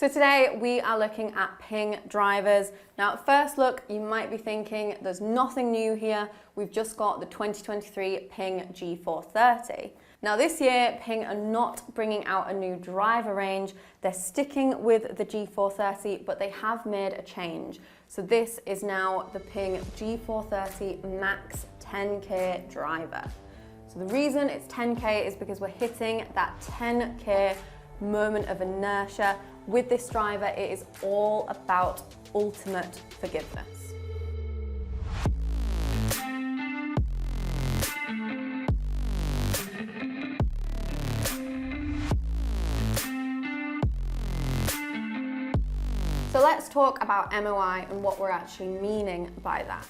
So today we are looking at Ping drivers. Now at first look, you might be thinking there's nothing new here. We've just got the 2023 Ping G430. Now this year, Ping are not bringing out a new driver range. They're sticking with the G430, but they have made a change. So this is now the Ping G430 Max 10K driver. So the reason it's 10K is because we're hitting that 10K moment of inertia. With this driver, it is all about ultimate forgiveness. So let's talk about MOI and what we're actually meaning by that.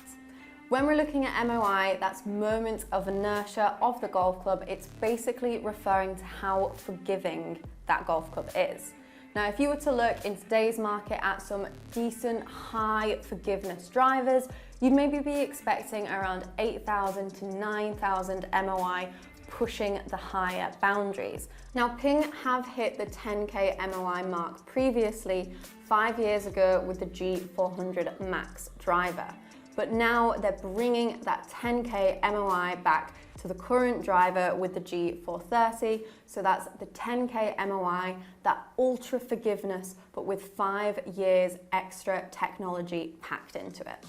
When we're looking at MOI, that's moments of inertia of the golf club. It's basically referring to how forgiving that golf club is. Now, if you were to look in today's market at some decent high forgiveness drivers, you'd maybe be expecting around 8,000 to 9,000 MOI, pushing the higher boundaries. Now, Ping have hit the 10K MOI mark previously 5 years ago with the G400 Max driver. But now they're bringing that 10K MOI back to the current driver with the G430. So that's the 10K MOI, that ultra forgiveness, but with 5 years extra technology packed into it.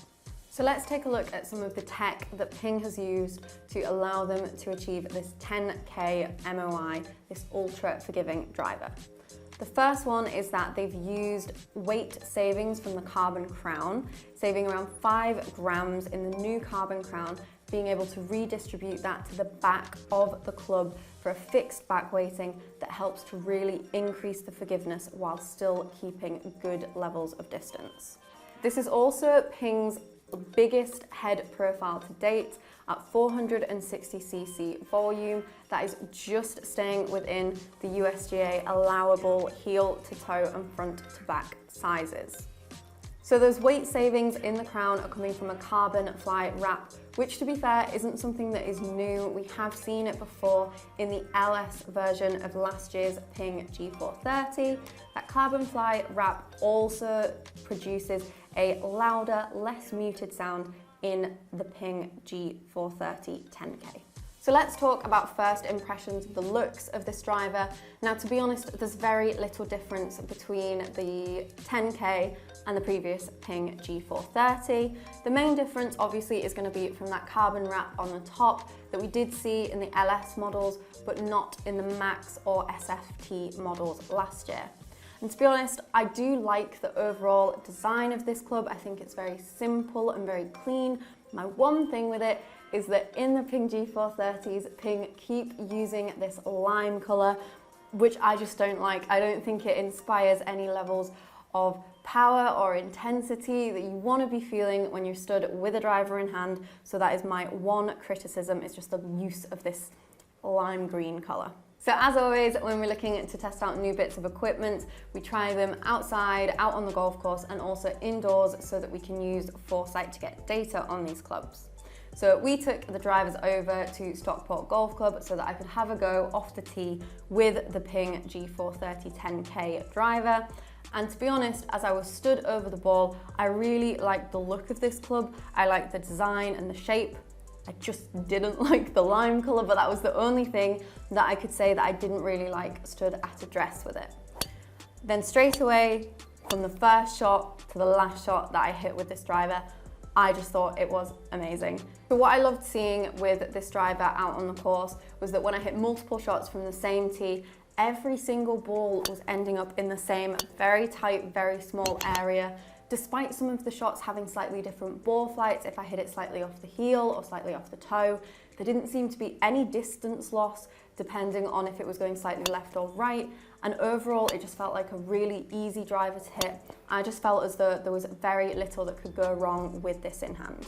So let's take a look at some of the tech that Ping has used to allow them to achieve this 10K MOI, this ultra forgiving driver. The first one is that they've used weight savings from the carbon crown, saving around 5 grams in the new carbon crown, being able to redistribute that to the back of the club for a fixed back weighting that helps to really increase the forgiveness while still keeping good levels of distance. This is also Ping's biggest head profile to date at 460cc volume. That is just staying within the USGA allowable heel to toe and front to back sizes. So those weight savings in the crown are coming from a carbon fly wrap, which to be fair isn't something that is new. We have seen it before in the LS version of last year's Ping G430. That carbon fly wrap also produces a louder, less muted sound in the Ping G430 10K. So let's talk about first impressions of the looks of this driver. Now, to be honest, there's very little difference between the 10K and the previous Ping G430. The main difference obviously is going to be from that carbon wrap on the top that we did see in the LS models, but not in the Max or SFT models last year. And to be honest, I do like the overall design of this club. I think it's very simple and very clean. My one thing with it is that in the Ping G430s, Ping keep using this lime color, which I just don't like. I don't think it inspires any levels of power or intensity that you want to be feeling when you're stood with a driver in hand. So that is my one criticism, is just the use of this lime green color. So as always, when we're looking to test out new bits of equipment, we try them outside, out on the golf course, and also indoors so that we can use Foresight to get data on these clubs. So we took the drivers over to Stockport Golf Club so that I could have a go off the tee with the Ping G430 10K driver. And to be honest, as I was stood over the ball, I really liked the look of this club. I liked the design and the shape. I just didn't like the lime color, but that was the only thing that I could say that I didn't really like stood at address with it. Then straight away, from the first shot to the last shot that I hit with this driver, I just thought it was amazing. But what I loved seeing with this driver out on the course was that when I hit multiple shots from the same tee, every single ball was ending up in the same very tight, very small area. Despite some of the shots having slightly different ball flights, if I hit it slightly off the heel or slightly off the toe, there didn't seem to be any distance loss depending on if it was going slightly left or right. And overall, it just felt like a really easy driver to hit. I just felt as though there was very little that could go wrong with this in hand.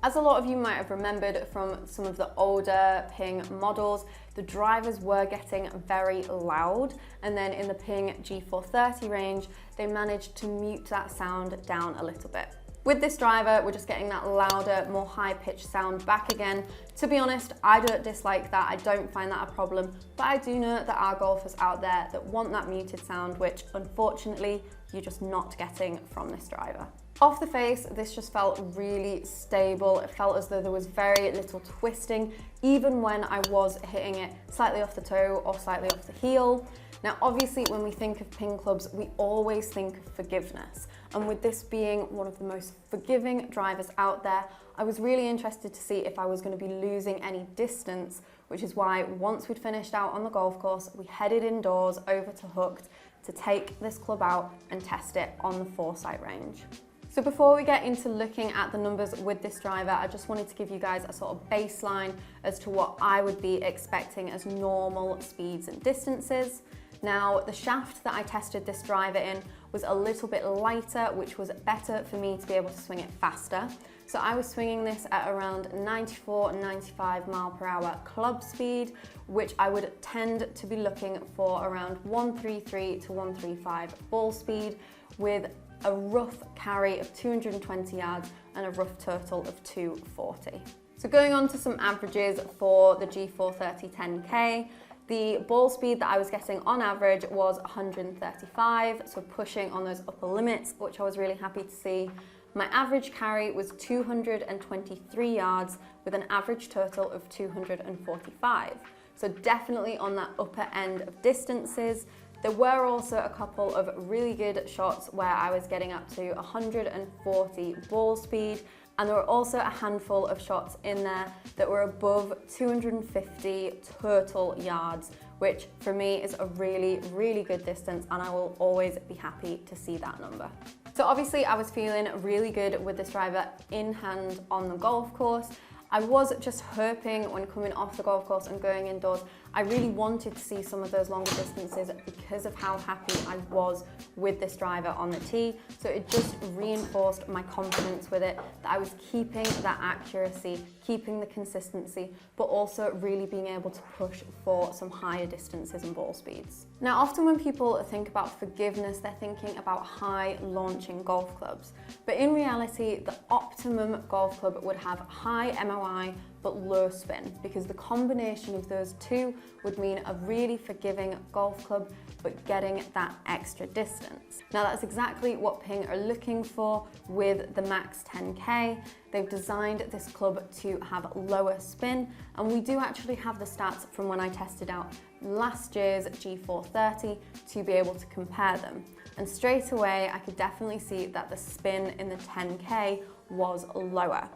As a lot of you might have remembered from some of the older Ping models, the drivers were getting very loud, and then in the Ping G430 range, they managed to mute that sound down a little bit. With this driver, we're just getting that louder, more high-pitched sound back again. To be honest, I don't dislike that. I don't find that a problem, but I do know that our golfers out there that want that muted sound, which unfortunately, you're just not getting from this driver. Off the face, this just felt really stable. It felt as though there was very little twisting, even when I was hitting it slightly off the toe or slightly off the heel. Now, obviously, when we think of ping clubs, we always think of forgiveness. And with this being one of the most forgiving drivers out there, I was really interested to see if I was going to be losing any distance, which is why once we'd finished out on the golf course, we headed indoors over to Hooked to take this club out and test it on the Foresight range. So before we get into looking at the numbers with this driver, I just wanted to give you guys a sort of baseline as to what I would be expecting as normal speeds and distances. Now, the shaft that I tested this driver in was a little bit lighter, which was better for me to be able to swing it faster. So I was swinging this at around 94, 95 mile per hour club speed, which I would tend to be looking for around 133 to 135 ball speed, with a rough carry of 220 yards and a rough total of 240. So going on to some averages for the G430 10K, the ball speed that I was getting on average was 135, so pushing on those upper limits, which I was really happy to see. My average carry was 223 yards with an average total of 245. So definitely on that upper end of distances. There were also a couple of really good shots where I was getting up to 140 ball speed, and there were also a handful of shots in there that were above 250 total yards, which for me is a really, really good distance, and I will always be happy to see that number. So obviously I was feeling really good with this driver in hand on the golf course. I was just hoping when coming off the golf course and going indoors, I really wanted to see some of those longer distances because of how happy I was with this driver on the tee. So it just reinforced my confidence with it, that I was keeping that accuracy, keeping the consistency, but also really being able to push for some higher distances and ball speeds. Now, often when people think about forgiveness, they're thinking about high launching golf clubs. But in reality, the optimum golf club would have high MOI, but low spin, because the combination of those two would mean a really forgiving golf club, but getting that extra distance. Now that's exactly what Ping are looking for with the Max 10K. They've designed this club to have lower spin, and we do actually have the stats from when I tested out last year's G430 to be able to compare them. And straight away, I could definitely see that the spin in the 10K was lower.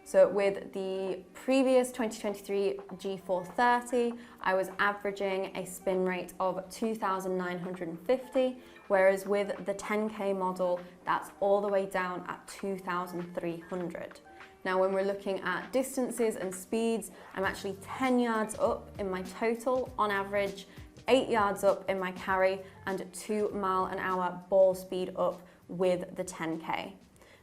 So with the previous 2023 G430, I was averaging a spin rate of 2,950, whereas with the 10K model, that's all the way down at 2,300. Now, when we're looking at distances and speeds, I'm actually 10 yards up in my total on average, 8 yards up in my carry, and 2 mile an hour ball speed up with the 10K.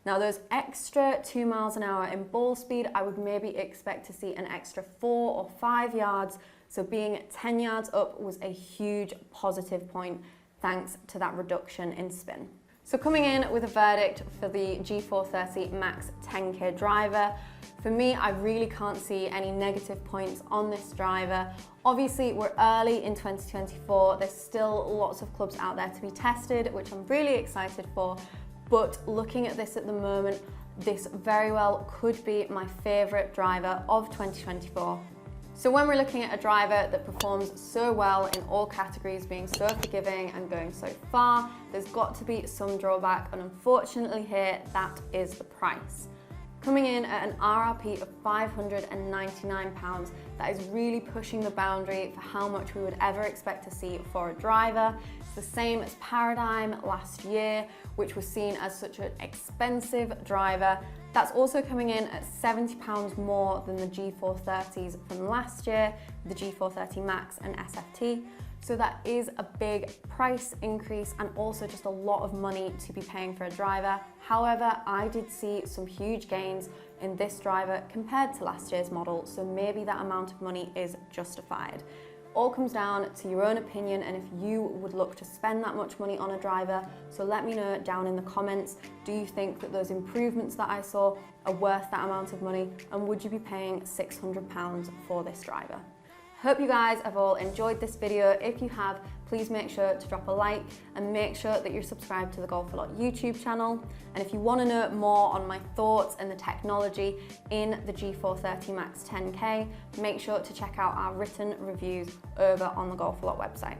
Now those extra 2 miles an hour in ball speed, I would maybe expect to see an extra 4 or 5 yards. So being 10 yards up was a huge positive point thanks to that reduction in spin. So coming in with a verdict for the G430 Max 10K driver, for me, I really can't see any negative points on this driver. Obviously, we're early in 2024. There's still lots of clubs out there to be tested, which I'm really excited for. But looking at this at the moment, this very well could be my favorite driver of 2024. So when we're looking at a driver that performs so well in all categories, being so forgiving and going so far, there's got to be some drawback, and unfortunately here, that is the price. Coming in at an RRP of £599, that is really pushing the boundary for how much we would ever expect to see for a driver. It's the same as Paradigm last year, which was seen as such an expensive driver. That's also coming in at £70 more than the G430s from last year, the G430 Max and SFT. So that is a big price increase and also just a lot of money to be paying for a driver. However, I did see some huge gains in this driver compared to last year's model, so maybe that amount of money is justified. all comes down to your own opinion and if you would look to spend that much money on a driver. So let me know down in the comments, do you think that those improvements that I saw are worth that amount of money, and would you be paying £600 for this driver? Hope you guys have all enjoyed this video. If you have, please make sure to drop a like and make sure that you're subscribed to the Golf A Lot YouTube channel. And if you want to know more on my thoughts and the technology in the G430 Max 10K, make sure to check out our written reviews over on the Golf A Lot website.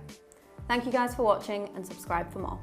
Thank you guys for watching and subscribe for more.